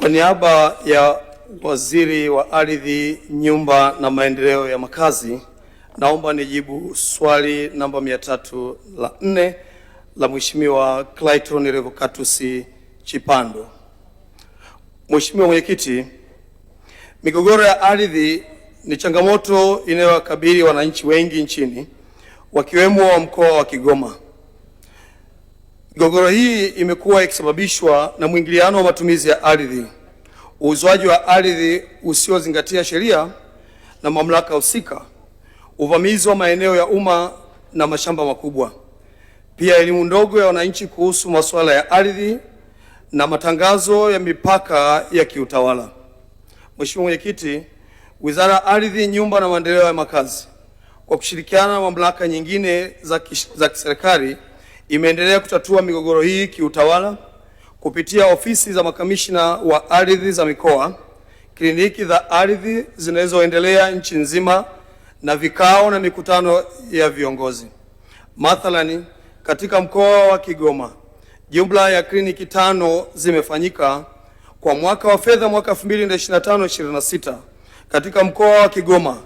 Kwa niaba ya Waziri wa Ardhi, Nyumba na Maendeleo ya Makazi, naomba nijibu swali namba 304 la Mheshimiwa Clayton Revocatus Chipando. Mheshimiwa Mwenyekiti, migogoro ya ardhi ni changamoto inayowakabili wananchi wengi nchini wakiwemo wa mkoa wa Kigoma. Migogoro hii imekuwa ikisababishwa na mwingiliano wa matumizi ya ardhi, uuzwaji wa ardhi usiozingatia sheria na mamlaka husika, uvamizi wa maeneo ya umma na mashamba makubwa, pia elimu ndogo ya wananchi kuhusu masuala ya ardhi na matangazo ya mipaka ya kiutawala. Mheshimiwa Mwenyekiti, Wizara ya Ardhi, Nyumba na Maendeleo ya Makazi kwa kushirikiana na mamlaka nyingine za kiserikali imeendelea kutatua migogoro hii kiutawala kupitia ofisi za makamishna wa ardhi za mikoa, kliniki za ardhi zinazoendelea nchi nzima na vikao na mikutano ya viongozi. Mathalani, katika mkoa wa Kigoma, jumla ya kliniki 5 zimefanyika kwa mwaka wa fedha mwaka 2025/26. Katika mkoa wa Kigoma,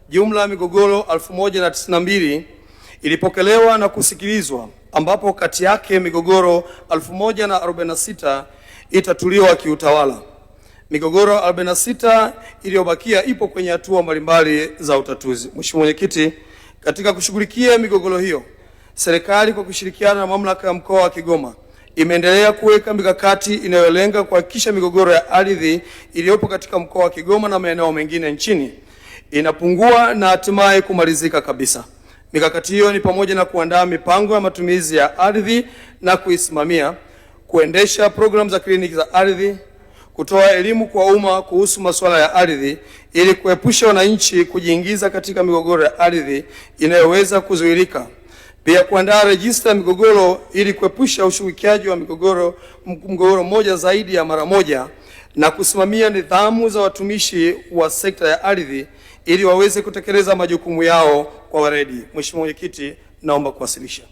jumla ya migogoro 1092 ilipokelewa na kusikilizwa, ambapo kati yake migogoro 1046 itatuliwa kiutawala. Migogoro 46 iliyobakia ipo kwenye hatua mbalimbali za utatuzi. Mheshimiwa Mwenyekiti, katika kushughulikia migogoro hiyo, serikali kwa kushirikiana na mamlaka ya mkoa wa Kigoma imeendelea kuweka mikakati inayolenga kuhakikisha migogoro ya ardhi iliyopo katika mkoa wa Kigoma na maeneo mengine nchini inapungua na hatimaye kumalizika kabisa. Mikakati hiyo ni pamoja na kuandaa mipango ya matumizi ya ardhi na kuisimamia, kuendesha programu za kliniki za ardhi, kutoa elimu kwa umma kuhusu masuala ya ardhi ili kuepusha wananchi kujiingiza katika migogoro ya ardhi inayoweza kuzuilika. Pia kuandaa rejista ya migogoro ili kuepusha ushirikiaji wa migogoro mmoja zaidi ya mara moja, na kusimamia nidhamu za watumishi wa sekta ya ardhi ili waweze kutekeleza majukumu yao kwa weledi. Mheshimiwa Mwenyekiti, naomba kuwasilisha.